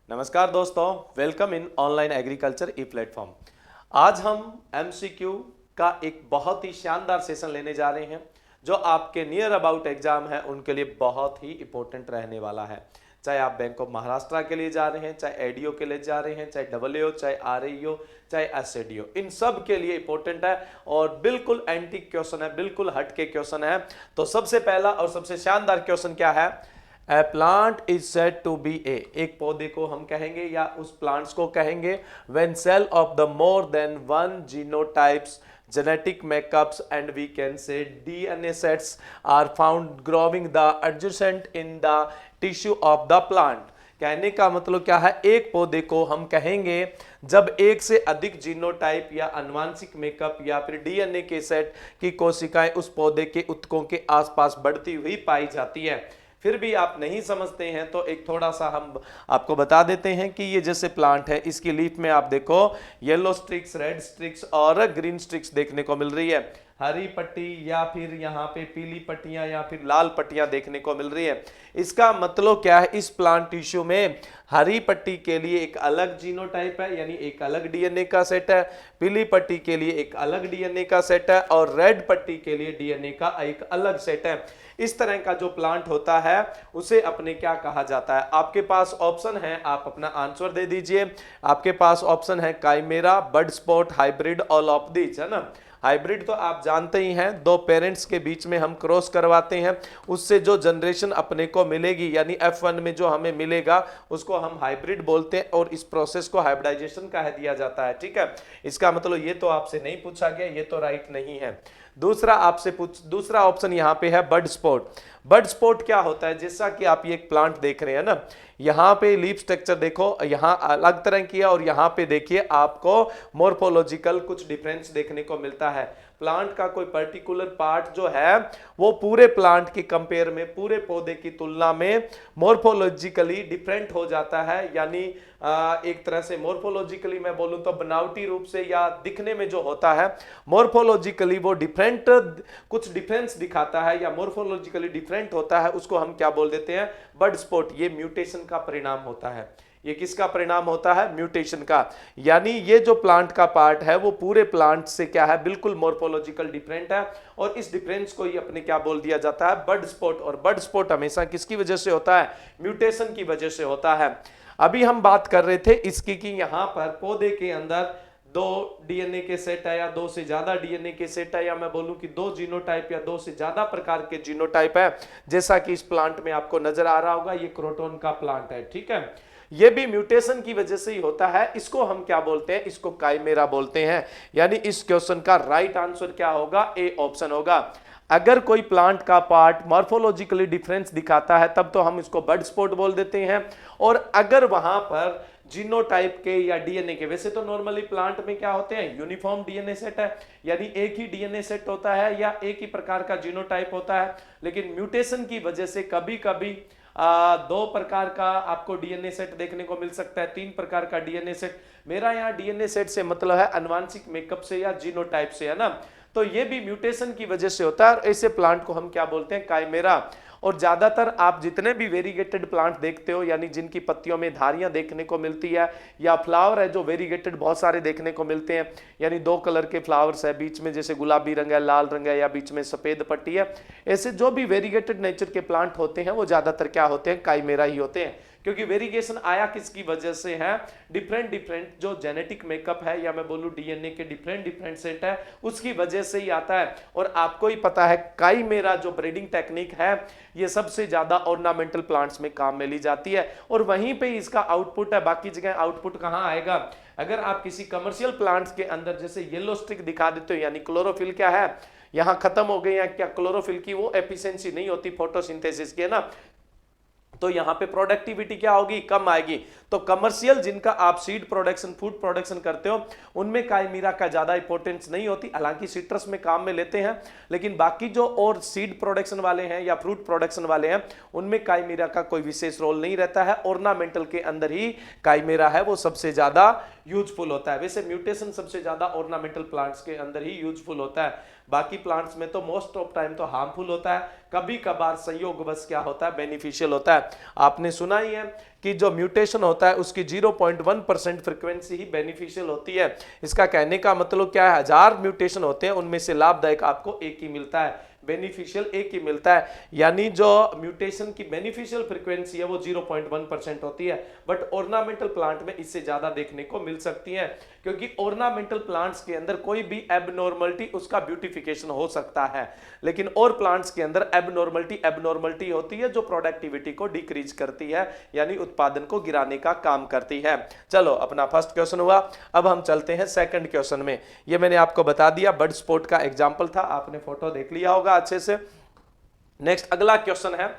नमस्कार दोस्तों, welcome in online agriculture E platform. आज हम एमसीक्यू का एक बहुत ही शानदार सेशन लेने जा रहे हैं जो आपके नियर अबाउट एग्जाम है उनके लिए बहुत ही इंपॉर्टेंट रहने वाला है। चाहे आप बैंक ऑफ महाराष्ट्र के लिए जा रहे हैं, चाहे एडीओ के लिए जा रहे हैं, चाहे डब्ल्यूओ, चाहे आरईओ, चाहे एसएडीओ, इन सब के लिए इंपॉर्टेंट है और बिल्कुल एंटी क्वेश्चन है, बिल्कुल हट के क्वेश्चन है। तो सबसे पहला और सबसे शानदार क्वेश्चन क्या है? A plant is said to be a, एक पौधे को हम कहेंगे या उस प्लांट्स को कहेंगे when cell of the more than one genotypes genetic makeups and we can say DNA sets are found growing the adjacent in the tissue of the plant। कहने का मतलब क्या है? एक पौधे को हम कहेंगे जब एक से अधिक जीनोटाइप या आनुवांशिक मेकअप या फिर डीएनए के सेट की कोशिकाएं उस पौधे के उत्तकों के आसपास बढ़ती हुई पाई जाती है। फिर भी आप नहीं समझते हैं तो एक थोड़ा सा हम आपको बता देते हैं कि ये जैसे प्लांट है, इसकी लीफ में आप देखो येलो स्ट्रिक्स, रेड स्ट्रिक्स और ग्रीन स्ट्रिक्स देखने को मिल रही है। हरी पट्टी या फिर यहाँ पे पीली पट्टियां या फिर लाल पट्टियां देखने को मिल रही है। इसका मतलब क्या है? इस प्लांट टिश्यू में हरी पट्टी के लिए एक अलग जीनोटाइप है, यानी एक अलग डीएनए का सेट है। पीली पट्टी के लिए एक अलग डीएनए का सेट है और रेड पट्टी के लिए डीएनए का एक अलग सेट है। इस तरह का जो प्लांट होता है उसे अपने क्या कहा जाता है? आपके पास ऑप्शन है, आप अपना आंसर दे दीजिए। आपके पास ऑप्शन है chimera, bud spot, hybrid, all of this, है ना। हाइब्रिड तो आप जानते ही हैं, दो पेरेंट्स के बीच में हम क्रॉस करवाते हैं, उससे जो जनरेशन अपने को मिलेगी यानी F1 में जो हमें मिलेगा उसको हम हाइब्रिड बोलते हैं और इस प्रोसेस को हाइब्रिडाइजेशन कह दिया जाता है। ठीक है, इसका मतलब ये तो आपसे नहीं पूछा गया, ये तो राइट नहीं है। दूसरा ऑप्शन यहाँ पे है बड स्पॉट। बड स्पॉट क्या होता है? जैसा कि आप ये एक प्लांट देख रहे हैं ना, यहाँ पे लीफ स्ट्रक्चर देखो, यहाँ अलग तरह की है और यहाँ पे देखिए आपको मोर्फोलॉजिकल कुछ डिफरेंस देखने को मिलता है। प्लांट का कोई पर्टिकुलर पार्ट जो है वो पूरे प्लांट की कंपेयर में, पूरे पौधे की तुलना में मोर्फोलॉजिकली डिफरेंट हो जाता है। यानी एक तरह से मोर्फोलॉजिकली मैं बोलूं तो बनावटी रूप से या दिखने में जो होता है मोर्फोलॉजिकली वो डिफरेंट, कुछ डिफरेंस दिखाता है या मोर्फोलॉजिकली डिफरेंट होता है, उसको हम क्या बोल देते हैं? बड स्पॉट। ये म्यूटेशन का परिणाम होता है। ये किसका परिणाम होता है? म्यूटेशन का। यानी ये जो प्लांट का पार्ट है वो पूरे प्लांट से क्या है? बिल्कुल मोर्फोलॉजिकल डिफरेंट है और इस डिफरेंस को ही अपने क्या बोल दिया जाता है? बड स्पॉट। और बड स्पॉट हमेशा किसकी वजह से होता है? म्यूटेशन की वजह से होता है। अभी हम बात कर रहे थे इसकी कि यहां पर पौधे के अंदर दो डीएनए के सेट है या दो से ज्यादा डीएनए के सेट है, या मैं बोलूं कि दो जीनोटाइप या दो से ज्यादा प्रकार के जीनोटाइप है, जैसा कि इस प्लांट में आपको नजर आ रहा होगा। ये क्रोटोन का प्लांट है। ठीक है, ये भी म्यूटेशन की वजह से ही होता है। इसको हम क्या बोलते हैं? इसको काइमेरा बोलते हैं। यानी इस क्वेश्चन का राइट आंसर क्या होगा? ए ऑप्शन होगा। अगर कोई प्लांट का पार्ट मॉर्फोलॉजिकली डिफरेंस दिखाता है तब तो हम इसको बड स्पॉट बोल देते हैं। और अगर वहां पर जीनोटाइप के या डीएनए के, वैसे तो नॉर्मली प्लांट में क्या होते हैं? यूनिफॉर्म डीएनए सेट है, यानी एक ही डीएनए सेट होता है या एक ही प्रकार का जीनोटाइप होता है। लेकिन म्यूटेशन की वजह से कभी कभी दो प्रकार का आपको डीएनए सेट देखने को मिल सकता है, तीन प्रकार का डीएनए सेट। मेरा यहाँ डीएनए सेट से मतलब है आनुवांशिक मेकअप से या जीनोटाइप से, है ना। तो ये भी म्यूटेशन की वजह से होता है और ऐसे प्लांट को हम क्या बोलते हैं? काइमेरा। और ज्यादातर आप जितने भी वेरीगेटेड प्लांट देखते हो, यानी जिनकी पत्तियों में धारियां देखने को मिलती है या फ्लावर है जो वेरीगेटेड बहुत सारे देखने को मिलते हैं, यानी दो कलर के फ्लावर्स है, बीच में जैसे गुलाबी रंग है, लाल रंग है या बीच में सफेद पट्टी है, ऐसे जो भी वेरीगेटेड नेचर के प्लांट होते हैं वो ज्यादातर क्या होते हैं? काइमेरा ही होते हैं। क्योंकि वेरिएशन आया किसकी वजह से है? डिफरेंट डिफरेंट जो जेनेटिक मेकअप है या मैं बोलूं डीएनए के डिफरेंट डिफरेंट सेट है उसकी वजह से ही आता है। और आपको ही पता है काइमेरा जो ब्रीडिंग टेक्निक है ये सबसे ज्यादा ऑर्नामेंटल प्लांट्स में काम में ली जाती है और वहीं पे इसका आउटपुट है। बाकी जगह आउटपुट कहां आएगा? अगर आप किसी कमर्शियल प्लांट्स के अंदर जैसे येलो स्टिक दिखा देते हो, यानी क्लोरोफिल क्या है यहां खत्म हो गई है, क्या क्लोरोफिल की वो एफिशिएंसी नहीं होती फोटोसिंथेसिस की, है ना, तो यहां पे प्रोडक्टिविटी क्या होगी? कम आएगी। तो कमर्शियल जिनका आप सीड प्रोडक्शन, फूड प्रोडक्शन करते हो उनमें काइमेरा का ज्यादा इंपॉर्टेंस नहीं होती, हालांकि सिट्रस में काम में लेते हैं, लेकिन बाकी जो और सीड प्रोडक्शन वाले हैं या फ्रूट प्रोडक्शन वाले हैं उनमें काइमेरा का कोई विशेष रोल नहीं रहता है। ऑर्नामेंटल के अंदर ही काइमेरा है वो सबसे ज्यादा यूजफुल होता है। वैसे म्यूटेशन सबसे ज्यादा ऑर्नामेंटल प्लांट्स के अंदर ही यूजफुल होता है। बाकी प्लांट्स में तो मोस्ट ऑफ टाइम तो हार्मफुल होता है, कभी कभार संयोगवश क्या होता है, बेनिफिशियल होता है। आपने सुना ही है कि जो म्यूटेशन होता है उसकी 0.1% फ्रीक्वेंसी ही बेनिफिशियल होती है। इसका कहने का मतलब क्या है, 1000 म्यूटेशन होते हैं उनमें से लाभदायक आपको एक ही मिलता है, बेनिफिशियल एक ही मिलता है। यानी जो म्यूटेशन की बेनिफिशियल फ्रीक्वेंसी है वो 0.1% होती है, बट ऑर्नामेंटल प्लांट में इससे ज्यादा देखने को मिल सकती है, क्योंकि ऑर्नामेंटल प्लांट्स के अंदर कोई भी एबनॉर्मलिटी उसका ब्यूटिफिकेशन हो सकता है, लेकिन और प्लांट्स के अंदर एबनॉर्मलिटी होती है जो प्रोडक्टिविटी को डिक्रीज करती है, यानी उत्पादन को गिराने का काम करती है। चलो, अपना फर्स्ट क्वेश्चन हुआ, अब हम चलते हैं सेकंड क्वेश्चन में। ये मैंने आपको बता दिया, बर्ड स्पॉट का एग्जांपल था, आपने फोटो देख लिया होगा अच्छे से। नेक्स्ट अगला क्वेश्चन है,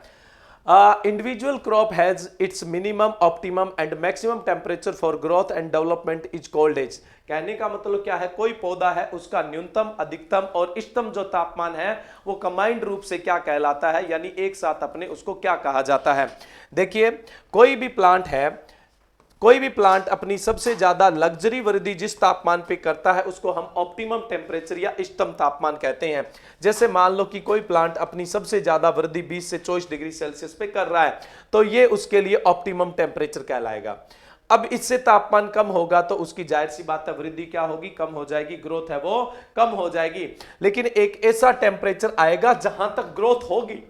individual crop has its minimum, optimum and maximum temperature for growth and development is called as. कहने का मतलब क्या है, कोई पौधा है उसका न्यूनतम, अधिकतम और इष्टतम जो तापमान है वो कंबाइंड रूप से क्या कहलाता है, यानी एक साथ अपने उसको क्या कहा जाता है। देखिए, कोई भी प्लांट अपनी सबसे ज्यादा लग्जरी वृद्धि जिस तापमान पे करता है उसको हम ऑप्टिमम टेम्परेचर या इष्टतम तापमान कहते हैं। जैसे मान लो कि कोई प्लांट अपनी सबसे ज्यादा वृद्धि 20 से 24 डिग्री सेल्सियस पे कर रहा है, तो ये उसके लिए ऑप्टिमम टेम्परेचर कहलाएगा। अब इससे तापमान कम होगा तो उसकी जाहिर सी बात है वृद्धि क्या होगी, कम हो जाएगी, ग्रोथ है वो कम हो जाएगी। लेकिन एक ऐसा टेम्परेचर आएगा जहां तक ग्रोथ होगी,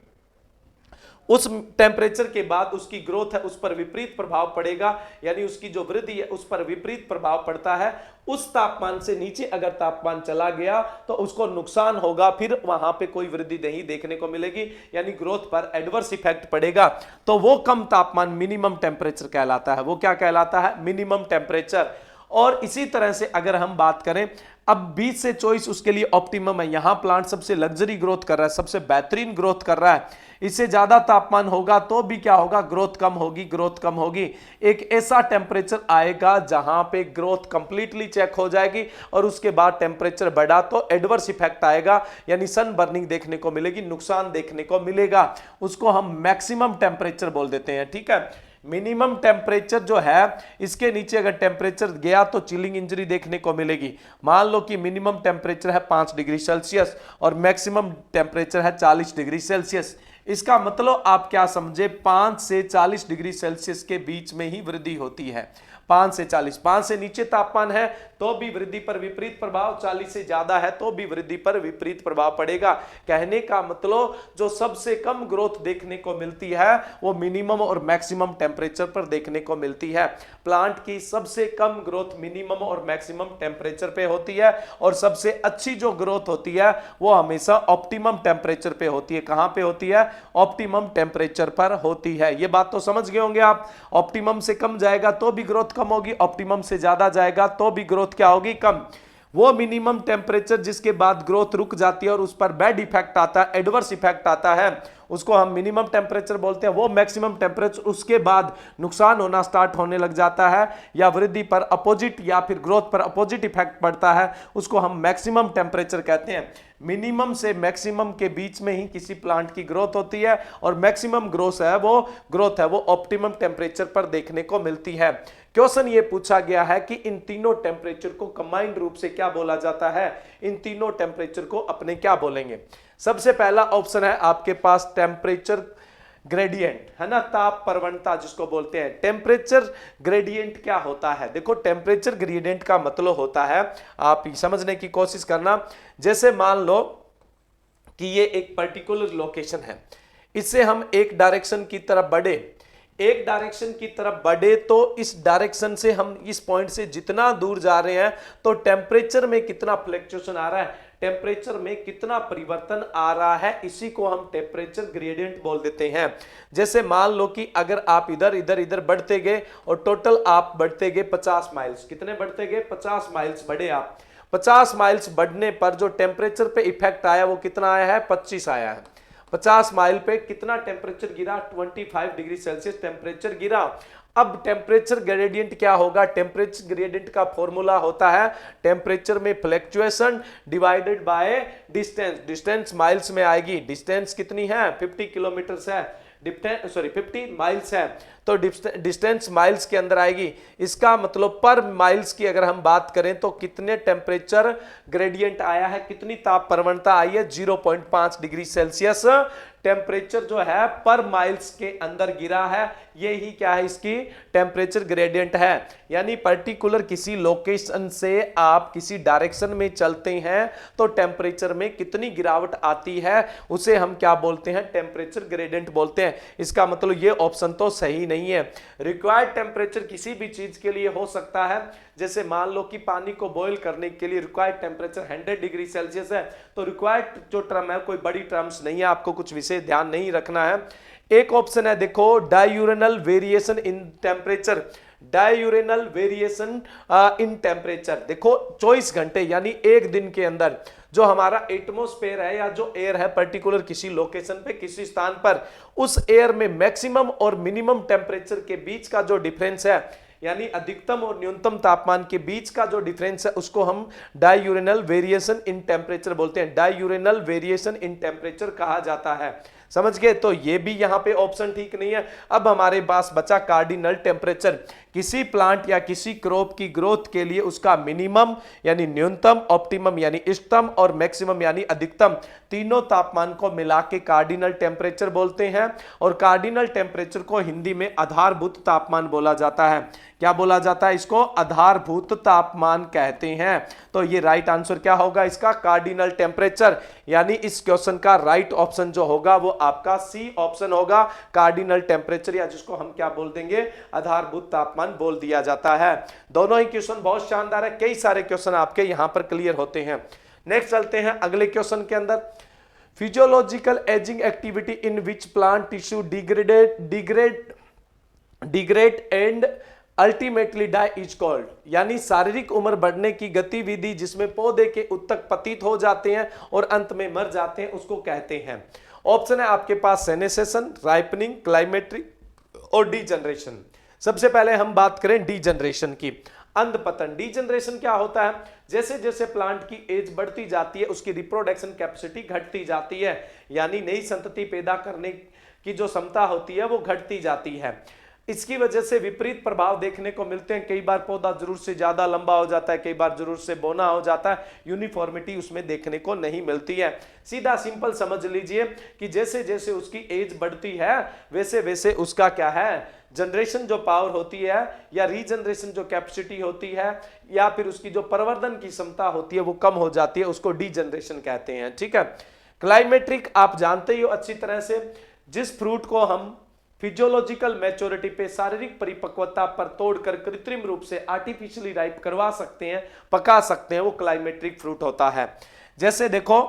उस टेम्परेचर के बाद उसकी ग्रोथ है उस पर विपरीत प्रभाव पड़ेगा, यानी उसकी जो वृद्धि है उस पर विपरीत प्रभाव पड़ता है। उस तापमान से नीचे अगर तापमान चला गया तो उसको नुकसान होगा, फिर वहां पे कोई वृद्धि नहीं देखने को मिलेगी, यानी ग्रोथ पर एडवर्स इफेक्ट पड़ेगा। तो वो कम तापमान मिनिमम टेम्परेचर कहलाता है। वो क्या कहलाता है, मिनिमम टेम्परेचर। और इसी तरह से अगर हम बात करें, अब 20 से 24 उसके लिए ऑप्टिमम है, यहां प्लांट सबसे लग्जरी ग्रोथ कर रहा है, सबसे बेहतरीन ग्रोथ कर रहा है। इससे ज्यादा तापमान होगा तो भी क्या होगा, ग्रोथ कम होगी, ग्रोथ कम होगी। एक ऐसा टेम्परेचर आएगा जहां पे ग्रोथ कंप्लीटली चेक हो जाएगी और उसके बाद टेम्परेचर बढ़ा तो एडवर्स इफेक्ट आएगा, यानी सन बर्निंग देखने को मिलेगी, नुकसान देखने को मिलेगा। उसको हम मैक्सिमम टेम्परेचर बोल देते हैं, ठीक है। मिनिमम टेम्परेचर जो है, इसके नीचे अगर टेम्परेचर गया तो चिलिंग इंजरी देखने को मिलेगी। मान लो कि मिनिमम टेम्परेचर है 5 डिग्री सेल्सियस और मैक्सिमम टेम्परेचर है 40 डिग्री सेल्सियस। इसका मतलब आप क्या समझे, 5 से 40 डिग्री सेल्सियस के बीच में ही वृद्धि होती है। 5 से 40, 5 से नीचे तापमान है तो भी वृद्धि पर विपरीत प्रभाव, 40 से ज्यादा है तो भी वृद्धि पर विपरीत प्रभाव पड़ेगा। कहने का मतलब जो सबसे कम ग्रोथ देखने को मिलती है वो मिनिमम और मैक्सिमम टेम्परेचर पर देखने को मिलती है। प्लांट की सबसे कम ग्रोथ मिनिमम और मैक्सिमम टेम्परेचर पे होती है और सबसे अच्छी जो ग्रोथ होती है वो हमेशा ऑप्टिमम टेम्परेचर पे होती है। कहां पे होती है, ऑप्टिमम टेम्परेचर पर होती है। ये बात तो समझ गए होंगे आप। ऑप्टिमम से कम जाएगा तो भी ग्रोथ कम होगी, ऑप्टिमम से ज्यादा जाएगा तो भी ग्रोथ क्या होगी, कम। वो मिनिमम टेम्परेचर जिसके बाद ग्रोथ रुक जाती है और उस पर बैड इफेक्ट आता है, एडवर्स इफेक्ट आता है, उसको हम मिनिमम टेम्परेचर बोलते हैं। वो मैक्सिमम टेम्परेचर उसके बाद नुकसान होना स्टार्ट होने लग जाता है या वृद्धि पर अपोजिट या फिर ग्रोथ पर अपोजिट इफेक्ट पड़ता है, उसको हम मैक्सिमम टेम्परेचर कहते हैं। मिनिमम से मैक्सिमम के बीच में ही किसी प्लांट की ग्रोथ होती है और मैक्सिमम ग्रोथ है वो ऑप्टिमम टेम्परेचर पर देखने को मिलती है। क्वेश्चन ये पूछा गया है कि इन तीनों टेम्परेचर को कंबाइंड रूप से क्या बोला जाता है, इन तीनों टेम्परेचर को अपने क्या बोलेंगे। सबसे पहला ऑप्शन है आपके पास टेम्परेचर ग्रेडियंट, है ना, ताप प्रवणता जिसको बोलते हैं। टेम्परेचर ग्रेडियंट क्या होता है, देखो टेम्परेचर ग्रेडियंट का मतलब होता है, आप समझने की कोशिश करना। जैसे मान लो कि ये एक पर्टिकुलर लोकेशन है, इससे हम एक डायरेक्शन की तरफ बढ़े, तो इस डायरेक्शन से हम इस पॉइंट से जितना दूर जा रहे हैं तो टेम्परेचर में कितना फ्लक्चुएशन आ रहा है, टेम्परेचर में कितना परिवर्तन आ रहा है, इसी को हम टेम्परेचर ग्रेडियंट बोल देते हैं। जैसे मान लो कि अगर आप इधर बढ़ते गए और टोटल आप बढ़ते गए 50 माइल्स, कितने बढ़ते गए, 50 माइल्स बढ़े आप। 50 माइल्स बढ़ने पर जो टेम्परेचर पे इफेक्ट आया वो कितना आया है, 25 आया है। 50 माइल पे कितना टेम्परेचर गिरा, 25 डिग्री सेल्सियस टेम्परेचर गिरा। अब टेम्परेचर ग्रेडियंट क्या होगा, टेम्परेचर ग्रेडियंट का फॉर्मूला होता है टेम्परेचर में fluctuation divided by distance. Distance miles में आएगी, डिस्टेंस कितनी है, 50 किलोमीटर है, 50 माइल्स है, तो डिस्टेंस माइल्स के अंदर आएगी। इसका मतलब पर माइल्स की अगर हम बात करें तो कितने टेम्परेचर ग्रेडियंट आया है, कितनी ताप प्रवणता आई है, 0.5 डिग्री सेल्सियस टेम्परेचर जो है पर माइल्स के अंदर गिरा है। ये ही क्या है, इसकी टेम्परेचर ग्रेडियंट है। यानी पर्टिकुलर किसी लोकेशन से आप किसी डायरेक्शन में चलते हैं तो टेम्परेचर में कितनी गिरावट आती है उसे हम क्या बोलते हैं, टेम्परेचर ग्रेडियंट बोलते हैं। इसका मतलब ये ऑप्शन तो सही नहीं है। रिक्वायर्ड टेम्परेचर किसी भी चीज के लिए हो सकता है, जैसे मान लो कि पानी को बॉईल करने के लिए रिक्वायर्ड टेम्परेचर 100 डिग्री सेल्सियस है, तो रिक्वायर्ड जो टर्म है कोई बड़ी टर्म्स नहीं है, आपको कुछ विशेष ध्यान नहीं रखना है। एक ऑप्शन है देखो, diurnal variation in temperature, diurnal variation in temperature. देखो 24 घंटे यानी एक दिन के अंदर जो हमारा एटमॉस्फेयर है या जो एयर है पर्टिकुलर किसी लोकेशन पे किसी स्थान पर, उस एयर में मैक्सिमम और मिनिमम टेम्परेचर के बीच का जो डिफरेंस है, यानी अधिकतम और न्यूनतम तापमान के बीच का जो डिफरेंस है उसको हम डायूरेनल वेरिएशन इन टेम्परेचर बोलते हैं। डायूरेनल वेरिएशन इन टेम्परेचर कहा जाता है। समझ गए? तो ये भी यहां पे ऑप्शन ठीक नहीं है। अब हमारे पास बचा कार्डिनल टेम्परेचर। किसी प्लांट या किसी क्रॉप की ग्रोथ के लिए उसका मिनिमम यानी न्यूनतम, ऑप्टिमम यानी इष्टतम और मैक्सिमम यानी अधिकतम, तीनों तापमान को मिला के कार्डिनल टेम्परेचर बोलते हैं। और कार्डिनल टेम्परेचर को हिंदी में आधारभूत तापमान बोला जाता है। क्या बोला जाता है? इसको आधारभूत तापमान कहते हैं। तो ये राइट आंसर क्या होगा इसका? Cardinal temperature. यानी इस क्वेश्चन का राइट ऑप्शन जो होगा वो आपका सी ऑप्शन होगा, कार्डिनल टेम्परेचर, या जिसको हम क्या बोल देंगे, आधारभूत तापमान बोल दिया जाता है। दोनों ही क्वेश्चन बहुत शानदार है, कई सारे क्वेश्चन आपके यहां पर क्लियर होते हैं। नेक्स्ट चलते हैं अगले क्वेश्चन के अंदर। Physiological ageing activity in which plant tissue degrade and ultimately die is called. यानी शारीरिक उम्र बढ़ने की गतिविधि जिसमें पौधे के उत्तक पतित हो जाते हैं और अंत में मर जाते हैं उसको कहते हैं। ऑप्शन है आपके पास सेनेसेशन, राइपनिंग, क्लाइमेट्रिक और डीजनरेशन। सबसे पहले हम बात करें डीजनरेशन की। अंधपतन। डीजनरेशन क्या होता है? जैसे जैसे प्लांट की एज बढ़ती जाती है उसकी रिप्रोडक्शन कैपेसिटी घटती जाती है, यानी नई संतति पैदा करने की जो क्षमता होती है वो घटती जाती है। इसकी वजह से विपरीत प्रभाव देखने को मिलते हैं। कई बार पौधा जरूरत से ज्यादा लंबा हो जाता है, कई बार जरूरत से बौना हो जाता है, यूनिफॉर्मिटी उसमें देखने को नहीं मिलती है। सीधा सिंपल समझ लीजिए कि जैसे जैसे उसकी एज बढ़ती है वैसे वैसे उसका क्या है, जनरेशन जो पावर होती है या रीजनरेशन जो कैपेसिटी होती है या फिर उसकी जो प्रवर्धन की क्षमता होती है वो कम हो जाती है, उसको डीजनरेशन कहते हैं। ठीक है। क्लाइमेट्रिक आप जानते ही हो अच्छी तरह से, जिस फ्रूट को हम फिजियोलॉजिकल मैच्योरिटी पे, शारीरिक परिपक्वता पर तोड़कर कृत्रिम रूप से आर्टिफिशियली राइप करवा सकते हैं, पका सकते हैं, वो क्लाइमेट्रिक फ्रूट होता है। जैसे देखो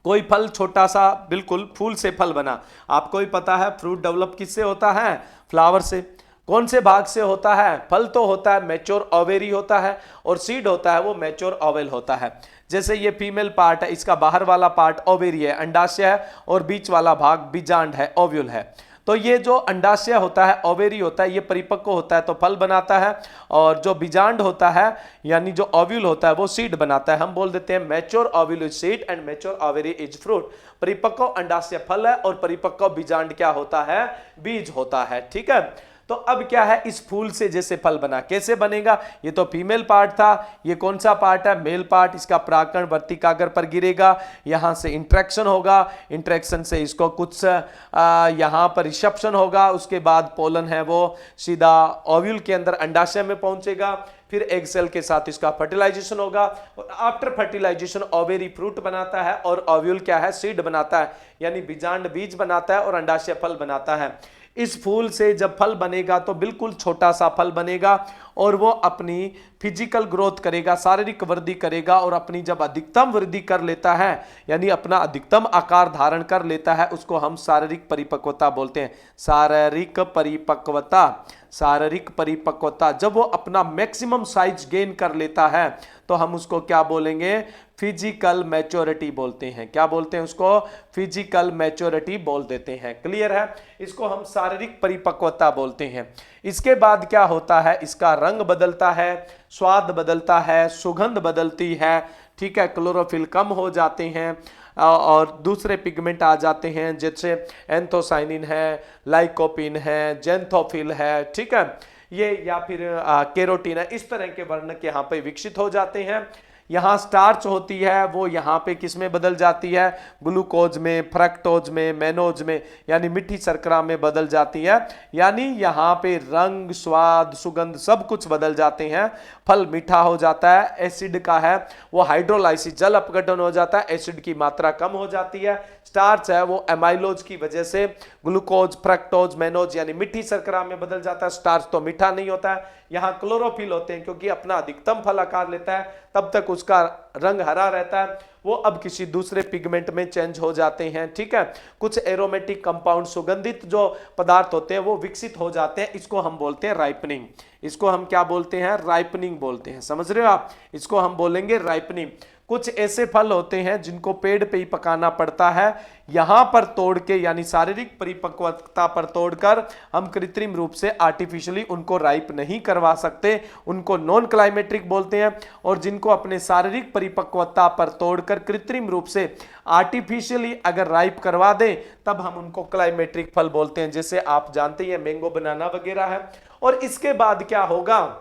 कोई फल छोटा सा बिल्कुल फूल से फल बना, आपको ही पता है फ्रूट डेवलप किससे होता है? फ्लावर से। कौन से भाग से होता है? फल तो होता है मैच्योर ओवेरी होता है और सीड होता है वो मैच्योर ओवेल होता है। जैसे ये फीमेल पार्ट है, इसका बाहर वाला पार्ट ओवेरी है, अंडाशय है, और बीच वाला भाग बीजांड है, ओव्यूल है। तो ये जो अंडाशय होता है, ओवेरी होता है, ये परिपक्व होता है तो फल बनाता है, और जो बीजांड होता है यानी जो ओव्यूल होता है वो सीड बनाता है। हम बोल देते हैं mature ovule is seed and mature ovary is fruit. परिपक्व अंडाशय फल है और परिपक्व बीजांड क्या होता है? बीज होता है। ठीक है। तो अब क्या है, इस फूल से जैसे फल बना, कैसे बनेगा? ये तो फीमेल पार्ट था, ये कौन सा पार्ट है? Male part. इसका परागकण वर्तिकाग्र पर गिरेगा, यहां से इंट्रैक्शन होगा, इंट्रैक्शन से इसको कुछ यहां पर रिसेप्शन होगा, उसके बाद पोलन है वो सीधा ओव्यूल के अंदर अंडाशय में पहुंचेगा, फिर एग सेल के साथ इसका फर्टिलाइजेशन होगा, और आफ्टर फर्टिलाइजेशन ओवेरी फ्रूट बनाता है और ओव्यूल क्या है? सीड बनाता है, यानी बीजांड बीज बनाता है और अंडाशय फल बनाता है। इस फूल से जब फल बनेगा तो बिल्कुल छोटा सा फल बनेगा और वो अपनी फिजिकल ग्रोथ करेगा, शारीरिक वृद्धि करेगा, और अपनी जब अधिकतम वृद्धि कर लेता है यानी अपना अधिकतम आकार धारण कर लेता है उसको हम शारीरिक परिपक्वता बोलते हैं। शारीरिक परिपक्वता, शारीरिक परिपक्वता। जब वो अपना मैक्सिमम साइज गेन कर लेता है तो हम उसको क्या बोलेंगे? फिजिकल मैच्योरिटी बोलते हैं। क्या बोलते हैं उसको? फिजिकल मैच्योरिटी बोल देते हैं। क्लियर है? इसको हम शारीरिक परिपक्वता बोलते हैं। इसके बाद क्या होता है? इसका रंग बदलता है, स्वाद बदलता है, सुगंध बदलती है। ठीक है। क्लोरोफिल कम हो जाते हैं, और दूसरे पिगमेंट आ जाते हैं, जैसे एंथोसाइनिन है, लाइकोपिन है, जेंथोफिल है, ठीक है, ये या फिर केरोटीन है। इस तरह के वर्णक यहाँ पे विकसित हो जाते हैं। यहाँ स्टार्च होती है वो यहाँ पे किस में बदल जाती है, ग्लूकोज में, फ्रक्टोज में, मेनोज में, यानी मीठी शर्करा में बदल जाती है। यानी यहाँ पे रंग, स्वाद, सुगंध सब कुछ बदल जाते हैं। फल मीठा हो जाता है। एसिड का है वो हाइड्रोलाइसिस, जल अपघटन हो जाता है, एसिड की मात्रा कम हो जाती है। स्टार्च है वो एमाइलोज की वजह से ग्लूकोज, फ्रक्टोज, मेनोज यानी मीठी शर्करा में बदल जाता है। स्टार्च तो मीठा नहीं होता है। यहाँ क्लोरोफिल होते हैं, क्योंकि अपना अधिकतम फल आकार लेता है तब तक उसका रंग हरा रहता है, वो अब किसी दूसरे पिगमेंट में चेंज हो जाते हैं, ठीक है। कुछ एरोमेटिक कंपाउंड, सुगंधित जो पदार्थ होते हैं वो विकसित हो जाते हैं। इसको हम बोलते हैं राइपनिंग। इसको हम क्या बोलते हैं? राइपनिंग बोलते हैं। समझ रहे हो आप? इसको हम बोलेंगे राइपनिंग। कुछ ऐसे फल होते हैं जिनको पेड़ पे ही पकाना पड़ता है, यहां पर तोड़ के, यानी शारीरिक परिपक्वता पर तोड़कर हम कृत्रिम रूप से आर्टिफिशियली उनको राइप नहीं करवा सकते, उनको नॉन क्लाइमेट्रिक बोलते हैं। और जिनको अपने शारीरिक परिपक्वता पर तोड़कर कृत्रिम रूप से आर्टिफिशियली अगर राइप करवा दें तब हम उनको क्लाइमेट्रिक फल बोलते हैं। जैसे आप जानते हैं मैंगो, बनाना वगैरह है। और इसके बाद क्या होगा,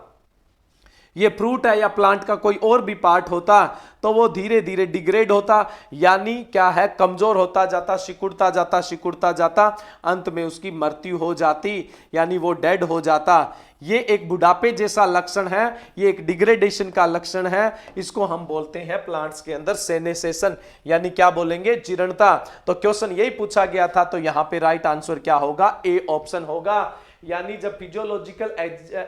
ये फ्रूट है या प्लांट का कोई और भी पार्ट होता तो वो धीरे धीरे डिग्रेड होता, यानी क्या है, कमजोर होता जाता, सिकुड़ता जाता, सिकुड़ता जाता, अंत में उसकी मृत्यु हो जाती, यानी वो डेड हो जाता। ये एक बुढ़ापे जैसा लक्षण है, ये एक डिग्रेडेशन का लक्षण है। इसको हम बोलते हैं प्लांट्स के अंदर सेनेसेशन, यानी क्या बोलेंगे, जीर्णता। तो क्वेश्चन यही पूछा गया था, तो यहां पे राइट आंसर क्या होगा? ए ऑप्शन होगा। यानी जब फिजियोलॉजिकल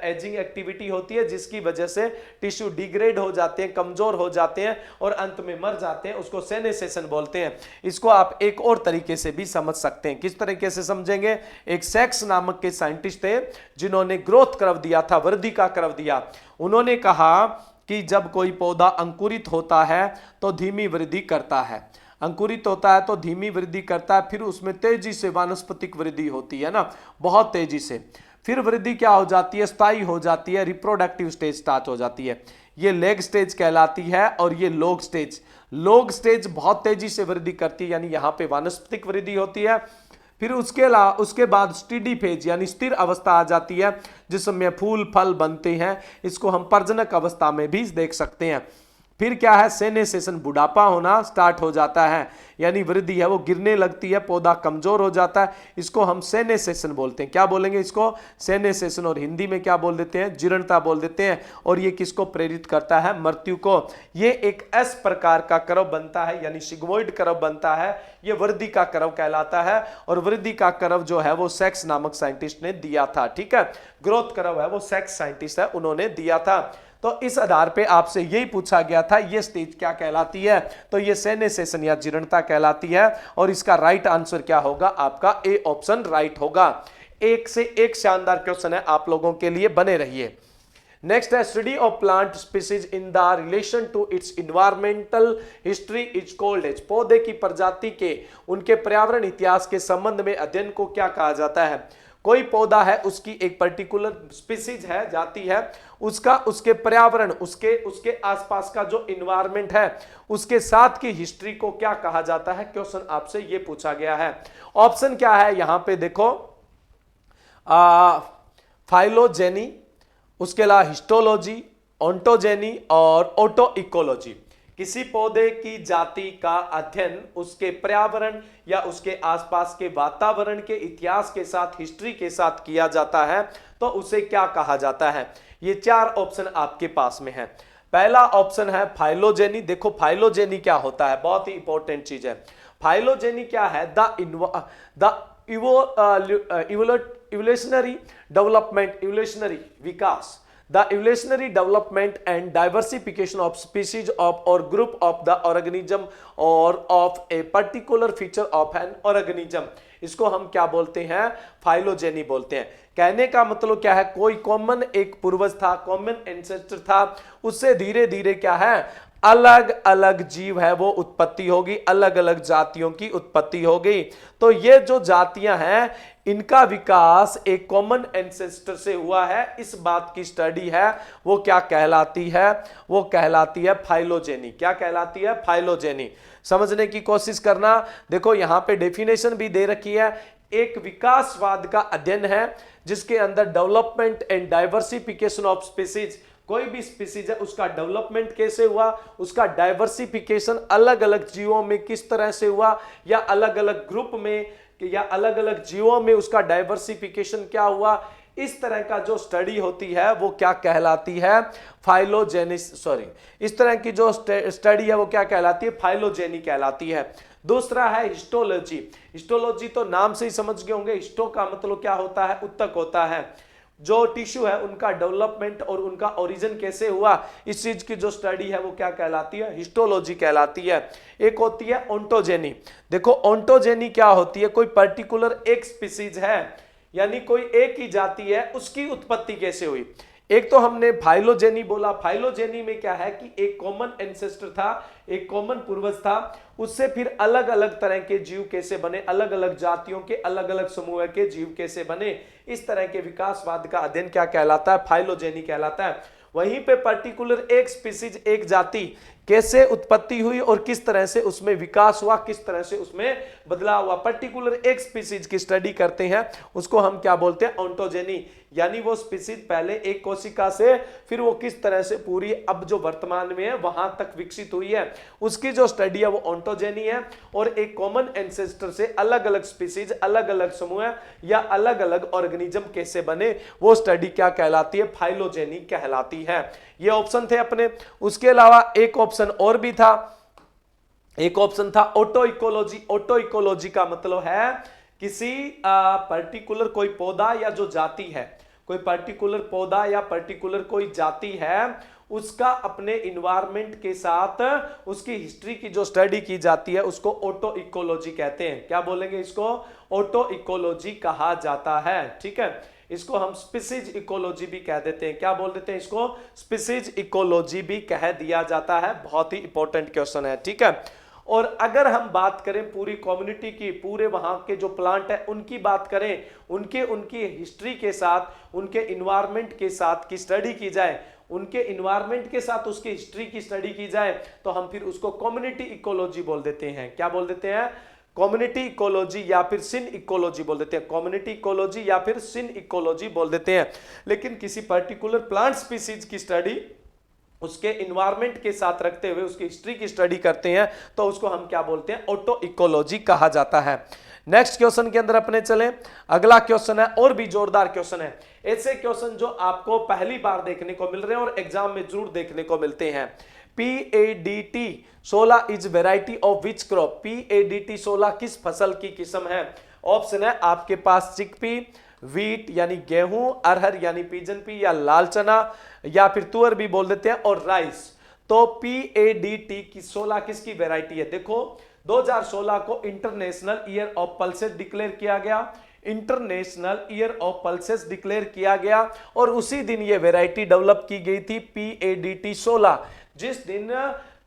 एजिंग एक्टिविटी होती है जिसकी वजह से टिश्यू डिग्रेड हो जाते हैं, कमजोर हो जाते हैं और अंत में मर जाते हैं, उसको सेनेसेशन बोलते हैं। इसको आप एक और तरीके से भी समझ सकते हैं। किस तरीके से समझेंगे? एक सेक्स नामक के साइंटिस्ट थे जिन्होंने ग्रोथ कर्व दिया था, वृद्धि का कर्व दिया। उन्होंने कहा कि जब कोई पौधा अंकुरित होता है तो धीमी वृद्धि करता है, अंकुरित होता है तो धीमी वृद्धि करता है, फिर उसमें तेजी से वानस्पतिक वृद्धि होती है ना, बहुत तेजी से। फिर वृद्धि क्या हो जाती है? स्थायी हो जाती है, रिप्रोडक्टिव स्टेज स्टार्ट हो जाती है। ये लेग स्टेज कहलाती है। और ये लोग स्टेज, लोग स्टेज बहुत तेजी से वृद्धि करती है, यानी यहां पे वानस्पतिक वृद्धि होती है। फिर उसके बाद स्टेडी फेज यानी स्थिर अवस्था आ जाती है, जिसमें फूल फल बनते हैं। इसको हम प्रजनक अवस्था में भी देख सकते हैं। फिर क्या है? सेनेसेशन, बुढ़ापा होना स्टार्ट हो जाता है, यानी वृद्धि है वो गिरने लगती है, पौधा कमजोर हो जाता है। इसको हम सेनेसेशन बोलते हैं। क्या बोलेंगे इसको? सेनेसेशन। और हिंदी में क्या बोल देते हैं? जीर्णता बोल देते हैं। और ये किसको प्रेरित करता है? मृत्यु को। ये एक एस प्रकार का कर्व बनता है, यानी सिग्मोइड कर्व बनता है। ये वृद्धि का कर्व कहलाता है। और वृद्धि का कर्व जो है वो सेक्स नामक साइंटिस्ट ने दिया था, ठीक है। ग्रोथ कर्व है वो सेक्स साइंटिस्ट है, उन्होंने दिया था। तो इस आधार पे आपसे यही पूछा गया था, ये स्टेज क्या कहलाती है? तो ये सेनेसेशन या जीर्णता कहलाती है। और इसका राइट आंसर क्या होगा? आपका ए ऑप्शन राइट होगा। एक से एक शानदार क्वेश्चन है आप लोगों के लिए, बने रहिए। नेक्स्ट है, study of plant species in the relation to its environmental history is called as. पौधे की प्रजाति के उनके पर्यावरण इतिहास के संबंध में अध्ययन को क्या कहा जाता है? कोई पौधा है, उसकी एक पर्टिकुलर स्पीसीज है, जाति है, उसके पर्यावरण, उसके आसपास का जो इन्वायरमेंट है, उसके साथ की हिस्ट्री को क्या कहा जाता है? क्वेश्चन आपसे ये पूछा गया है। ऑप्शन क्या है यहां पे देखो, फाइलोजेनी, उसके अलावा हिस्टोलॉजी, ओंटोजेनी और ऑटो इकोलॉजी। किसी पौधे की जाति का अध्ययन उसके पर्यावरण या उसके आसपास के वातावरण के इतिहास के साथ, हिस्ट्री के साथ किया जाता है, तो उसे क्या कहा जाता है? ये चार ऑप्शन आपके पास में है। पहला ऑप्शन है फाइलोजेनी। देखो फाइलोजेनी क्या होता है, बहुत ही इंपॉर्टेंट चीज है। फाइलोजेनी क्या है? The evolutionary development, evolutionary Vikas, the evolutionary development and diversification of species of or group of the organism or of a particular feature of an organism। इसको हम क्या बोलते हैं? फाइलोजेनी बोलते हैं। कहने का मतलब क्या है? कोई कॉमन एक पूर्वज था, कॉमन एंसेस्टर था, उससे धीरे धीरे क्या है, अलग अलग जीव है वो उत्पत्ति होगी, अलग अलग जातियों की उत्पत्ति होगी। तो ये जो जातियां हैं इनका विकास एक कॉमन एंसेस्टर से हुआ है, इस बात की स्टडी है, वो क्या कहलाती है? वो कहलाती है फाइलोजेनी। क्या कहलाती है? फाइलोजेनी। समझने की कोशिश करना। देखो यहां पे डेफिनेशन भी दे रखी है। एक विकासवाद का अध्ययन है जिसके अंदर development and diversification of species, कोई भी स्पीसीज है उसका डेवलपमेंट कैसे हुआ, उसका डाइवर्सिफिकेशन अलग अलग जीवों में किस तरह से हुआ, या अलग अलग ग्रुप में या अलग अलग जीवों में उसका डाइवर्सिफिकेशन क्या हुआ, इस तरह का जो स्टडी होती है वो क्या कहलाती है? फाइलोजेनिस, सॉरी, इस तरह की जो स्टडी है वो क्या कहलाती है? फाइलोजेनी कहलाती है। दूसरा है हिस्टोलॉजी। हिस्टोलॉजी तो नाम से ही समझ गए होंगे, हिस्टो का मतलब क्या होता है? उत्तक होता है। जो टिश्यू है उनका डेवलपमेंट और उनका ओरिजिन कैसे हुआ, इस चीज की जो स्टडी है वो क्या कहलाती है? हिस्टोलॉजी कहलाती है। एक होती है ओंटोजेनी। देखो ओंटोजेनी क्या होती है? कोई पर्टिकुलर एक स्पीसीज है, यानी कोई एक ही जाति है, उसकी उत्पत्ति कैसे हुई। एक तो हमने फाइलोजेनी बोला। फाइलोजेनी में क्या है कि एक कॉमन एंसेस्टर था, एक कॉमन पूर्वज था, उससे फिर अलग अलग तरह के जीव कैसे बने, अलग अलग जातियों के अलग अलग समूह के जीव कैसे बने, इस तरह के विकासवाद का अध्ययन क्या कहलाता है? फाइलोजेनी कहलाता है। वहीं पे पर्टिकुलर एक स्पीसीज, एक जाति कैसे उत्पत्ति हुई और किस तरह से उसमें विकास हुआ, किस तरह से उसमें बदलाव हुआ, पर्टिकुलर एक स्पीसीज की स्टडी करते हैं, उसको हम क्या बोलते हैं? ओंटोजेनी। यानी वो स्पीसीज पहले एक कोशिका से फिर वो किस तरह से पूरी अब जो वर्तमान में है वहां तक विकसित हुई है, उसकी जो स्टडी है वो ओंटोजेनी है। और एक कॉमन एंसेस्टर से अलग अलग स्पीसीज, अलग अलग समूह या अलग अलग ऑर्गेनिज्म कैसे बने, वो स्टडी क्या कहलाती है? फाइलोजेनी कहलाती है। ये ऑप्शन थे अपने। उसके अलावा एक ऑप्शन और भी था, एक ऑप्शन था ऑटो इकोलॉजी। ऑटो इकोलॉजी का मतलब है किसी पर्टिकुलर कोई पौधा या जो जाति है, कोई पर्टिकुलर पौधा या पर्टिकुलर कोई जाति है, उसका अपने इन्वायरमेंट के साथ उसकी हिस्ट्री की जो स्टडी की जाती है उसको ऑटो इकोलॉजी कहते हैं। क्या बोलेंगे इसको? ऑटो इकोलॉजी कहा जाता है। ठीक है, इसको हम स्पीसीज इकोलॉजी भी कह देते हैं। क्या बोल देते हैं इसको? स्पीसीज इकोलॉजी भी कह दिया जाता है। बहुत ही इंपॉर्टेंट क्वेश्चन है। ठीक है, और अगर हम बात करें पूरी कम्युनिटी की, पूरे वहां के जो प्लांट है उनकी बात करें, उनकी हिस्ट्री के साथ, उनके इन्वायरमेंट के साथ की स्टडी की जाए, उनके इन्वायरमेंट के साथ उसकी हिस्ट्री की स्टडी की जाए, तो हम फिर उसको कम्युनिटी इकोलॉजी बोल देते हैं। क्या बोल देते हैं? कम्युनिटी इकोलॉजी या फिर सिन इकोलॉजी बोल देते हैं। कम्युनिटी इकोलॉजी या फिर सिन इकोलॉजी बोल देते हैं। लेकिन किसी पर्टिकुलर प्लांट स्पीसीज की स्टडी उसके इन्वायरमेंट के साथ रखते हुए उसकी हिस्ट्री की स्टडी करते हैं तो उसको हम क्या बोलते हैं? ऑटो इकोलॉजी कहा जाता है। नेक्स्ट क्वेश्चन के अंदर अपने चले। अगला क्वेश्चन है और भी जोरदार क्वेश्चन है। ऐसे क्वेश्चन जो आपको पहली बार देखने को मिल रहे हैं और एग्जाम में जरूर देखने को मिलते हैं। PADT 16 is variety of which crop? PADT 16 किस फसल की किस्म है? ऑप्शन है आपके पास चिकपी, वीट यानी गेहूं, अरहर यानी पिजन पी या लाल चना, या फिर तुअर भी बोल देते हैं, और राइस। तो PADT की 16 किसकी वेराइटी है? देखो 2016 को international year of pulses declare किया गया, international year of pulses declare किया गया, और उसी दिन ये वेराइटी डेवलप की गई थी PADT 16। जिस दिन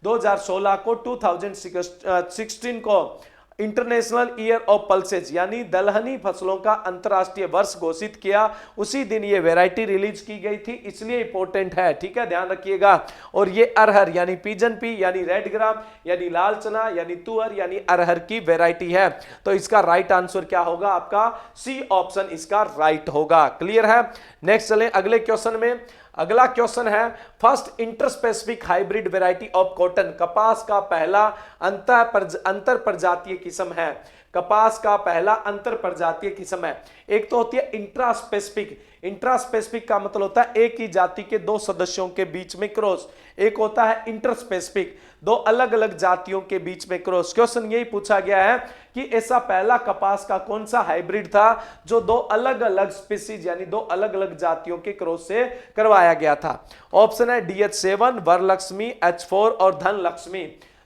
2016 को 2016 को इंटरनेशनल ईयर ऑफ पल्सेज यानी दलहनी फसलों का अंतरराष्ट्रीय वर्ष घोषित किया, उसी दिन ये वैरायटी रिलीज की गई थी, इसलिए इंपॉर्टेंट है। ठीक है, ध्यान रखिएगा। और ये अरहर यानी पिजन पी यानी रेड ग्राम यानी लाल चना यानी तुअर यानी अरहर की वैरायटी है। तो इसका राइट आंसर क्या होगा? आपका सी ऑप्शन इसका राइट होगा। क्लियर है? नेक्स्ट चलें अगले क्वेश्चन में। अगला क्वेश्चन है first interspecific hybrid variety of cotton. कपास का पहला अंतर प्रजातीय किस्म है। कपास का पहला अंतर प्रजातीय किस्म है। एक तो होती है इंट्रास्पेसिफिक। इंट्रास्पेसिफिक का मतलब होता है एक ही जाति के दो सदस्यों के बीच में क्रॉस। एक होता है इंटरस्पेसिफिक, दो अलग अलग जातियों के बीच में क्रॉस। क्वेश्चन यही पूछा गया है कि ऐसा पहला कपास का कौन सा हाइब्रिड था जो दो अलग अलग स्पीसीज यानी दो अलग अलग जातियों के क्रॉस से करवाया गया था। ऑप्शन है DH7, वरलक्ष्मी, H4 और धनलक्ष्मी।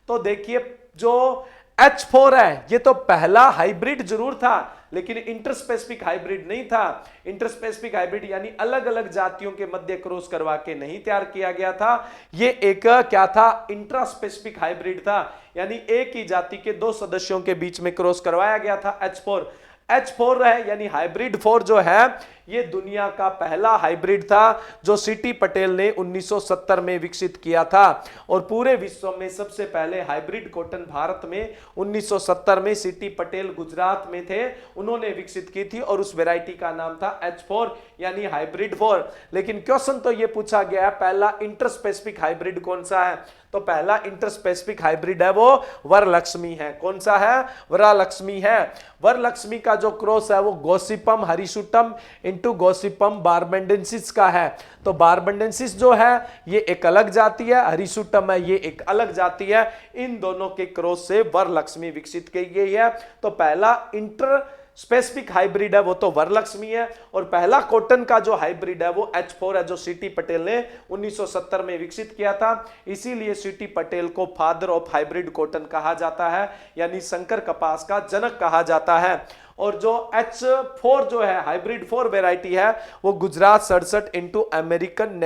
तो देखिए जो H4 है ये तो पहला हाइब्रिड जरूर था लेकिन इंटरस्पेसिफिक हाइब्रिड नहीं था। इंटरस्पेसिफिक हाइब्रिड यानी अलग अलग जातियों के मध्य क्रॉस करवा के नहीं तैयार किया गया था। ये एक क्या था? इंट्रास्पेसिफिक हाइब्रिड था, यानी एक ही जाति के दो सदस्यों के बीच में क्रॉस करवाया गया था। H4 H4 है यानी हाइब्रिड 4 जो है ये दुनिया का पहला हाइब्रिड था जो सीटी पटेल ने 1970 में विकसित किया था और पूरे विश्व में सबसे पहले हाइब्रिड कॉटन भारत में 1970 में सीटी पटेल गुजरात में थे, उन्होंने विकसित की थी और उस वैरायटी का नाम था H4 यानी हाइब्रिड 4। लेकिन क्वेश्चन तो ये पूछा गया है पहला इंटरस्पेसिफिक हाइब्रिड कौन सा है, तो पहला इंटरस्पेसिफिक हाइब्रिड है वो वरलक्ष्मी है। कौन सा है? वरलक्ष्मी है। वरलक्ष्मी का जो क्रॉस है वो गॉसिपम हरिसुटम इंटू गॉसिपम बारबेंडेंसिस का है। तो बारबेंडेंसिस जो है ये एक अलग जाति है, हरिसुटम है ये एक अलग जाति है। इन दोनों के क्रॉस से वरलक्ष्मी विकसित की गई है। तो पहला इंटर स्पेसिफिक हाइब्रिड है वो तो वरलक्ष्मी है और पहला कॉटन का जो हाइब्रिड है वो H4 है जो सीटी पटेल ने 1970 में विकसित किया था। इसीलिए सीटी पटेल को फादर ऑफ हाइब्रिड कॉटन कहा जाता है यानी संकर कपास का जनक कहा जाता है। और जो H4 जो है हाइब्रिड 4 वेराइटी है वो गुजरात 67 इंटू अमेरिकन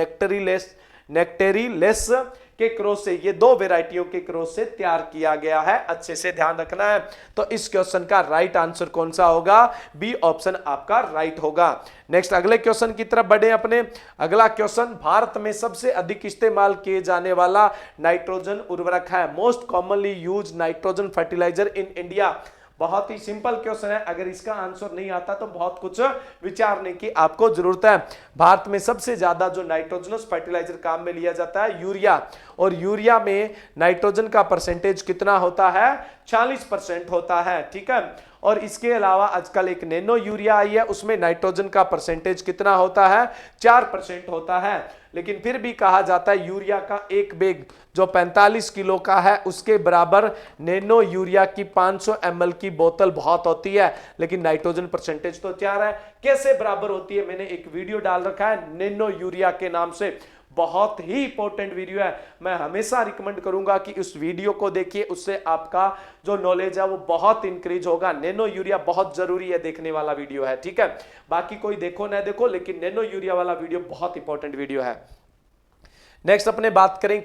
नेक्टेरिलेस के क्रॉस से, ये दो वेराइटियों के क्रॉस से तैयार किया गया है। अच्छे से ध्यान रखना है। तो इस क्वेश्चन का राइट आंसर कौन सा होगा? बी ऑप्शन आपका राइट होगा। नेक्स्ट अगले क्वेश्चन की तरफ बढ़े अपने। अगला क्वेश्चन, भारत में सबसे अधिक इस्तेमाल किए जाने वाला नाइट्रोजन उर्वरक है। Most commonly use nitrogen fertiliser in India. बहुत ही सिंपल क्वेश्चन है, अगर इसका आंसर नहीं आता तो बहुत कुछ विचारने की आपको जरूरत है। भारत में सबसे ज्यादा जो नाइट्रोजनस फर्टिलाइजर काम में लिया जाता है यूरिया, और यूरिया में नाइट्रोजन का परसेंटेज कितना होता है? 40% होता है। ठीक है। और इसके अलावा आजकल एक नैनो यूरिया आई है, उसमें नाइट्रोजन का परसेंटेज कितना होता है? 4% होता है। लेकिन फिर भी कहा जाता है यूरिया का एक बैग जो 45 किलो का है उसके बराबर नैनो यूरिया की 500 ml की बोतल बहुत होती है, लेकिन नाइट्रोजन परसेंटेज तो 4 है। कैसे बराबर होती है? मैंने एक वीडियो डाल रखा है नैनो यूरिया के नाम से, बहुत ही इंपॉर्टेंट वीडियो है। मैं हमेशा रिकमेंड करूंगा कि उस वीडियो को देखिए, उससे आपका जो नॉलेज है वो बहुत इंक्रीज होगा। नैनो यूरिया बहुत जरूरी है, देखने वाला वीडियो है। ठीक है। बाकी कोई देखो ना देखो, लेकिन नैनो यूरिया वाला वीडियो बहुत इंपॉर्टेंट वीडियो है। नेक्स्ट अपने बात करें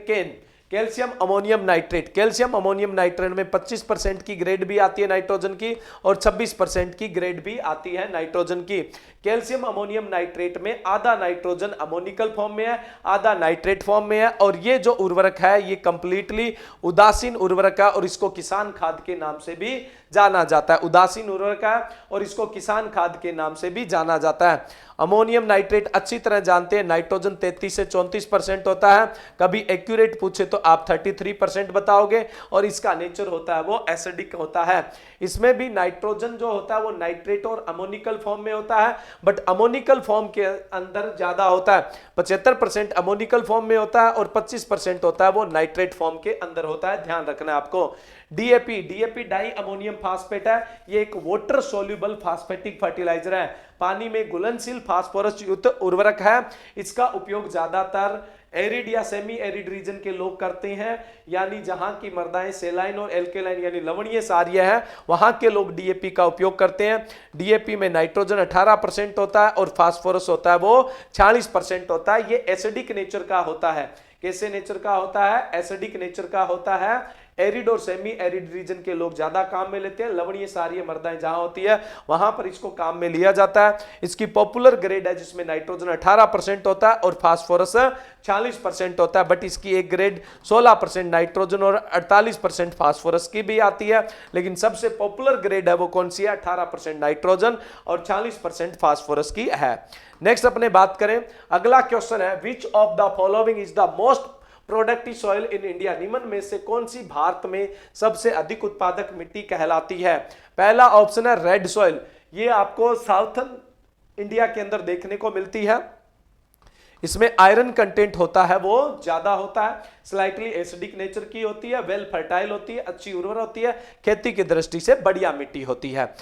calcium ammonium nitrate. Calcium ammonium nitrate में 25% की ग्रेड भी आती है नाइट्रोजन की और 26% की ग्रेड भी आती है नाइट्रोजन की। कैल्शियम अमोनियम नाइट्रेट में आधा नाइट्रोजन अमोनिकल फॉर्म में है, आधा नाइट्रेट फॉर्म में है। और ये जो उर्वरक है ये कंप्लीटली उदासीन उर्वरक है और इसको किसान खाद के नाम से भी जाना जाता है। उदासीन उर्वरक है और इसको किसान खाद के नाम से भी जाना जाता है। अमोनियम नाइट्रेट अच्छी तरह जानते हैं, नाइट्रोजन 33 से 34% होता है। कभी एक्यूरेट पूछे तो आप 33% बताओगे और इसका नेचर होता है वो एसिडिक होता है। इसमें भी नाइट्रोजन जो होता है वो नाइट्रेट और अमोनिकल फॉर्म में होता है, बट अमोनिकल फॉर्म के अंदर ज्यादा होता है। 75% अमोनिकल फॉर्म में होता है और 25% होता है वो नाइट्रेट फॉर्म के अंदर होता है। ध्यान रखना है आपको। डीएपी डाई अमोनियम फास्फेट है, ये एक वाटर सोल्यूबल फास्फेटिक फर्टिलाइजर है, पानी में घुलनशील फास्फोरस युक्त उर्वरक है। इसका उपयोग ज्यादातर एरिड या सेमी एरिड रीजन के लोग करते हैं, यानी जहां की मृदाएं सेलाइन और एल्केलाइन यानी लवणीय सारीय है, वहां के लोग डीएपी का उपयोग करते हैं। डीएपी में नाइट्रोजन 18% होता है और फास्फोरस होता है वो 40% होता है। ये एसिडिक नेचर का होता है। कैसे नेचर का होता है? एसिडिक नेचर का होता है। एरिड और सेमी एरिड रीजन के लोग ज्यादा काम में लेते हैं, लवणीय सारीय मृदाएं जहां होती है वहां पर इसको काम में लिया जाता है। इसकी पॉपुलर ग्रेड है जिसमें नाइट्रोजन 18% होता है और फास्फोरस 40% होता है, बट इसकी एक ग्रेड 16% नाइट्रोजन और 48% फास्फोरस की भी आती है। लेकिन सबसे पॉपुलर ग्रेड है वो कौन सी है? 18% नाइट्रोजन और 40% फास्फोरस की है। नेक्स्ट अपने बात करें, अगला क्वेश्चन है which of the following is the most productive soil in India. निम्न में से कौन सी भारत में सबसे अधिक उत्पादक मिट्टी कहलाती है? पहला ऑप्शन है रेड सॉइल, ये आपको साउथर्न इंडिया के अंदर देखने को मिलती है। इसमें आयरन कंटेंट होता है वो ज्यादा होता है, स्लाइटली एसिडिक नेचर की होती है, वेल फर्टाइल होती है, अच्छी उर्वर होती है, खेती की दृष्टि से बढ़िया मिट्टी होती है।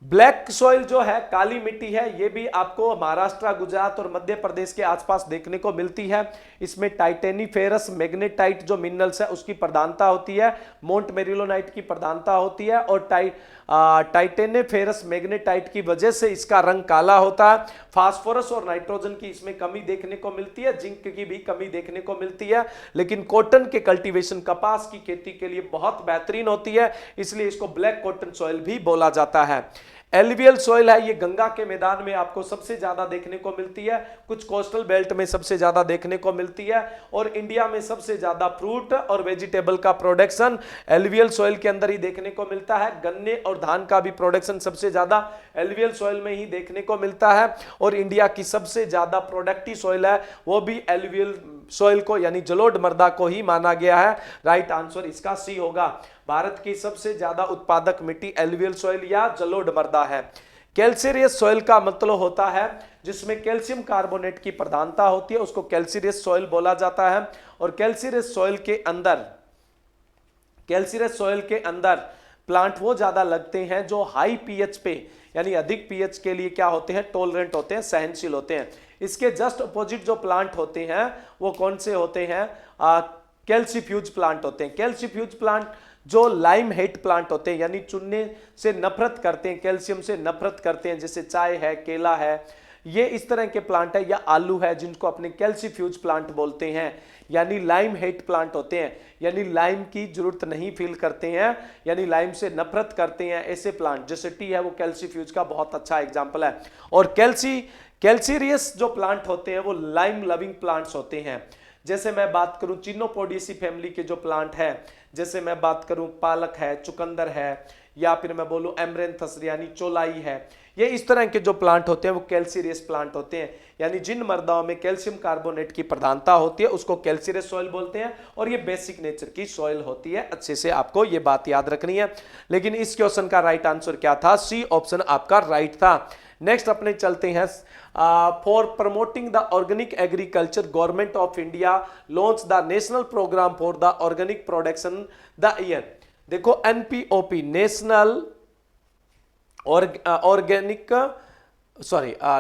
ब्लैक सॉइल जो है काली मिट्टी है, ये भी आपको महाराष्ट्र, गुजरात और मध्य प्रदेश के आसपास देखने को मिलती है। इसमें टाइटेनीफेरस मैग्नेटाइट जो मिनरल्स है उसकी प्रधानता होती है, मोंट मेरिलोनाइट की प्रधानता होती है और टाइटेनीफेरस मैग्नेटाइट की वजह से इसका रंग काला होता है। फास्फोरस और नाइट्रोजन की इसमें कमी देखने को मिलती है, जिंक की भी कमी देखने को मिलती है। लेकिन कॉटन के कल्टीवेशन, कपास की खेती के लिए बहुत बेहतरीन होती है, इसलिए इसको ब्लैक कॉटन सॉइल भी बोला जाता है। एलुवियल सॉइल है, ये गंगा के मैदान में आपको सबसे ज्यादा देखने को मिलती है, कुछ कोस्टल बेल्ट में सबसे ज्यादा देखने को मिलती है, और इंडिया में सबसे ज्यादा फ्रूट और वेजिटेबल का प्रोडक्शन एलुवियल सॉइल के अंदर ही देखने को मिलता है। गन्ने और धान का भी प्रोडक्शन सबसे ज्यादा एलुवियल सॉइल में ही देखने को मिलता है, और इंडिया की सबसे ज्यादा प्रोडक्टिव सॉइल है वो भी एलुवियल सॉइल को यानी जलोढ़ मृदा को ही माना गया है। राइट आंसर इसका सी होगा। भारत की सबसे ज्यादा उत्पादक मिट्टी एलुवियल सॉइल या जलोढ़ मृदा है। कैल्सीरियस सॉइल का मतलब होता है जिसमें कैल्शियम कार्बोनेट की प्रधानता होती है, उसको कैल्सीरियस सॉइल बोला जाता है। और कैल्सीरियस सॉइल के अंदर प्लांट वो ज्यादा लगते हैं जो हाई पीएच पे यानी अधिक पीएच के लिए क्या होते हैं, टॉलरेंट होते हैं, सहनशील होते हैं। इसके जस्ट अपोजिट जो प्लांट होते हैं वो कौन से होते हैं, कैल्सीफ्यूज प्लांट होते हैं। कैल्सीफ्यूज प्लांट जो लाइम हेट प्लांट होते हैं यानी चुनने से नफरत करते हैं, कैल्शियम से नफरत करते हैं, जैसे चाय है, केला है, ये इस तरह के प्लांट है, या आलू है जिनको अपने कैल्सीफ्यूज प्लांट बोलते हैं, यानी लाइम हेट प्लांट होते हैं, यानी लाइम की जरूरत नहीं फील करते हैं, यानी लाइम से नफरत करते हैं। ऐसे प्लांट जैसे टी है वो कैल्सीफ्यूज का बहुत अच्छा एग्जाम्पल है। और कैल्सीरियस जो प्लांट होते हैं वो लाइम लविंग प्लांट्स होते हैं। जैसे मैं बात करूं चिनोपोडियेसी फैमिली के जो प्लांट है, जैसे मैं बात करूं पालक है, चुकंदर है, या फिर मैं बोलूं एमरेंथस यानी चौलाई है, ये इस तरह के जो प्लांट होते हैं वो कैल्सीरियस प्लांट होते हैं। यानी जिन मृदाओं में कैल्शियम कार्बोनेट की प्रधानता होती है उसको कैल्सीरियस सॉइल बोलते हैं, और ये बेसिक नेचर की सॉइल होती है। अच्छे से आपको ये बात याद रखनी है। लेकिन इस क्वेश्चन का राइट आंसर क्या था, सी ऑप्शन आपका राइट था। नेक्स्ट अपने चलते हैं, for promoting the organic agriculture government of India launch the national programme for the organic production the year. देखो NPOP national organic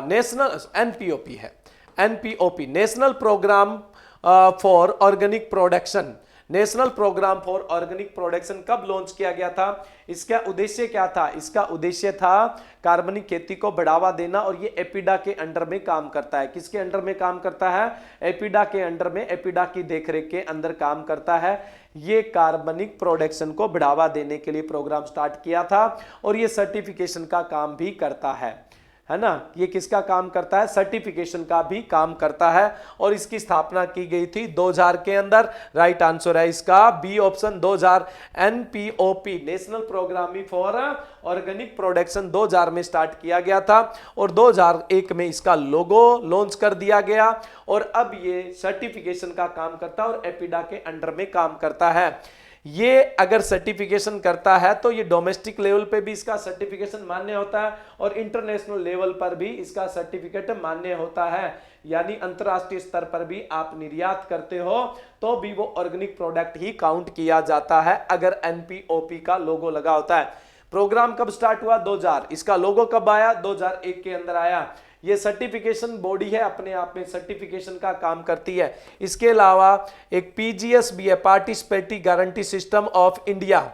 national NPOP है, NPOP national programme for organic production. National programme for organic production कब launch किया गया था, इसका उद्देश्य क्या था, इसका उद्देश्य था कार्बनिक खेती को बढ़ावा देना, और ये एपिडा के अंडर में काम करता है। किसके अंडर में काम करता है, एपिडा के अंडर में, एपिडा की देखरेख के अंदर काम करता है। ये कार्बनिक प्रोडक्शन को बढ़ावा देने के लिए प्रोग्राम स्टार्ट किया था, और ये सर्टिफिकेशन का काम भी करता है ना। ये किसका काम करता है, सर्टिफिकेशन का भी काम करता है, और इसकी स्थापना की गई थी 2000 के अंदर। राइट आंसर है इसका B option 2000। NPOP national programme for organic production 2000 में स्टार्ट किया गया था, और 2001 में इसका लोगो लॉन्च कर दिया गया, और अब ये सर्टिफिकेशन का काम करता है और एपिडा के अंडर में काम करता है। ये अगर सर्टिफिकेशन करता है तो ये डोमेस्टिक लेवल पे भी इसका सर्टिफिकेशन मान्य होता है, और इंटरनेशनल लेवल पर भी इसका सर्टिफिकेट मान्य होता है। यानी अंतरराष्ट्रीय स्तर पर भी आप निर्यात करते हो तो भी वो ऑर्गेनिक प्रोडक्ट ही काउंट किया जाता है अगर एनपीओपी का लोगो लगा होता है। प्रोग्राम कब स्टार्ट हुआ, 2000। इसका लोगो कब आया, 2001 के अंदर आया। ये सर्टिफिकेशन बॉडी है, अपने आप में सर्टिफिकेशन का काम करती है। इसके अलावा एक पीजीएस भी है, participatory guarantee system of India,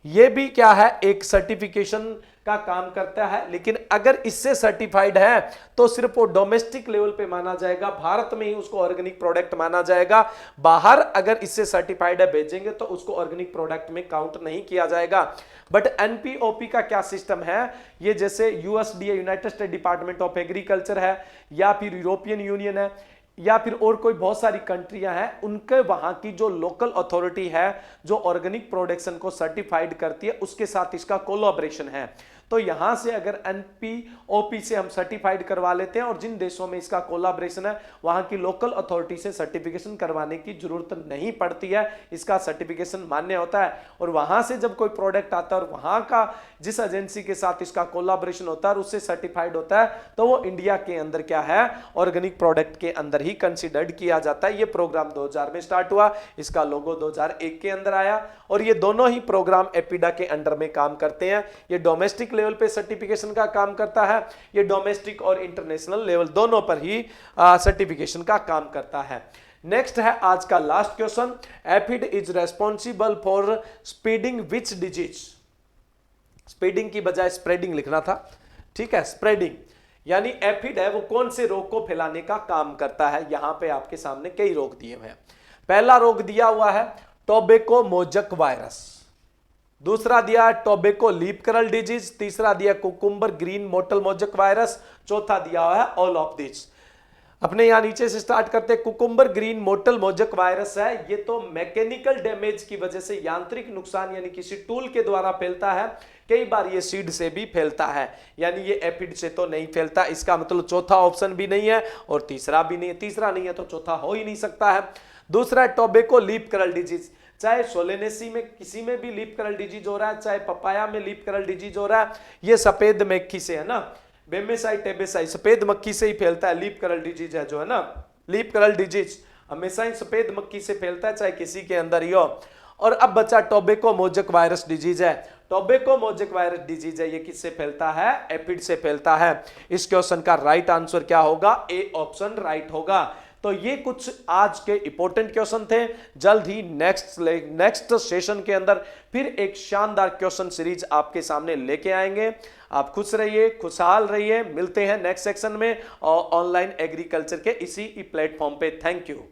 ये भी क्या है, एक सर्टिफिकेशन का काम करता है। लेकिन अगर इससे सर्टिफाइड है तो सिर्फ वो डोमेस्टिक लेवल पे माना जाएगा, भारत में ही उसको ऑर्गेनिक प्रोडक्ट माना जाएगा। बाहर अगर इससे सर्टिफाइड है भेजेंगे तो उसको ऑर्गेनिक प्रोडक्ट में काउंट नहीं किया जाएगा। बट एनपीओपी का क्या सिस्टम है, ये जैसे USDA United state department of agriculture है, या फिर यूरोपियन यूनियन है, या फिर और कोई बहुत सारी कंट्रियां हैं, उनके वहां की जो लोकल अथॉरिटी है जो ऑर्गेनिक प्रोडक्शन को सर्टिफाइड करती है उसके साथ इसका कोलैबोरेशन है। तो यहां से अगर एनपीओपी से हम सर्टिफाइड करवा लेते हैं, और जिन देशों में इसका कोलैबोरेशन है वहां की लोकल अथॉरिटी से सर्टिफिकेशन करवाने की जरूरत नहीं पड़ती है, इसका सर्टिफिकेशन मान्य होता है। और वहां से जब कोई प्रोडक्ट आता है और वहां का जिस एजेंसी के साथ इसका कोलैबोरेशन होता है और उससे सर्टिफाइड होता है तो वो इंडिया के अंदर क्या है, ऑर्गेनिक प्रोडक्ट के अंदर ही कंसिडर्ड किया जाता है। ये प्रोग्राम 2000 में स्टार्ट हुआ, इसका लोगो 2001 के अंदर आया, और ये दोनों ही प्रोग्राम एपिडा के अंडर में काम करते हैं। ये डोमेस्टिक लेवल पे सर्टिफिकेशन का काम करता है, ये डोमेस्टिक और इंटरनेशनल लेवल दोनों पर ही सर्टिफिकेशन का काम करता है। नेक्स्ट है आज का last question, aphid is responsible for spreading which disease. Spreading की बजाय स्प्रेडिंग लिखना था, ठीक है, स्प्रेडिंग यानी एफिड है वो कौन से रोग को फैलाने का काम करता है। यहां पे आपके सामने कई रोग दिए हुए हैं। पहला रोग दिया हुआ है टोबैको मोजक वायरस, दूसरा दिया टोबैको लीफ कर्ल डिजीज, तीसरा दिया कुकुम्बर ग्रीन मोटल मोजक वायरस, चौथा दिया हुआ है ऑल ऑफ दिस। अपने यहां नीचे से स्टार्ट करते हैं। कुकुम्बर ग्रीन मोटल मोजक वायरस है, ये तो मैकेनिकल डैमेज की वजह से, यांत्रिक नुकसान यानी किसी टूल के द्वारा फैलता है। कई बार ये सीड से भी फैलता है, यानी ये एफिड से तो नहीं फैलता। इसका मतलब चौथा ऑप्शन भी नहीं है और तीसरा भी नहीं है। तीसरा नहीं है तो चौथा हो ही नहीं सकता है। दूसरा है टोबैको लीफ कर्ल डिजीज, चाहे सोलेनेसी में किसी में भी लीफ कर्ल डिजीज हो रहा है, चाहे पपाया में लीफ कर्ल डिजीज हो रहा है, ये सफेद मक्खी से है ना, बेमेसाई टेबेसाई सफेद मक्खी से ही फैलता है। लीफ कर्ल डिजीज है जो है ना, लीफ कर्ल डिजीज हमेशा ही सफेद मक्खी से फैलता है, चाहे किसी के अंदर ही हो। और अब बचा टोबैको मोजक वायरस डिजीज है। टोबैको मोजक वायरस डिजीज है, ये किससे फैलता है? एफिड से फैलता है। इस क्वेश्चन का राइट आंसर क्या होगा? ए ऑप्शन राइट होगा। तो ये कुछ आज के इंपॉर्टेंट क्वेश्चन थे। जल्द ही नेक्स्ट सेशन के अंदर फिर एक शानदार क्वेश्चन सीरीज आपके सामने लेके आएंगे। आप खुश रहिए, खुशहाल रहिए। मिलते हैं नेक्स्ट सेक्शन में और ऑनलाइन एग्रीकल्चर के इसी प्लेटफॉर्म पे। Thank you.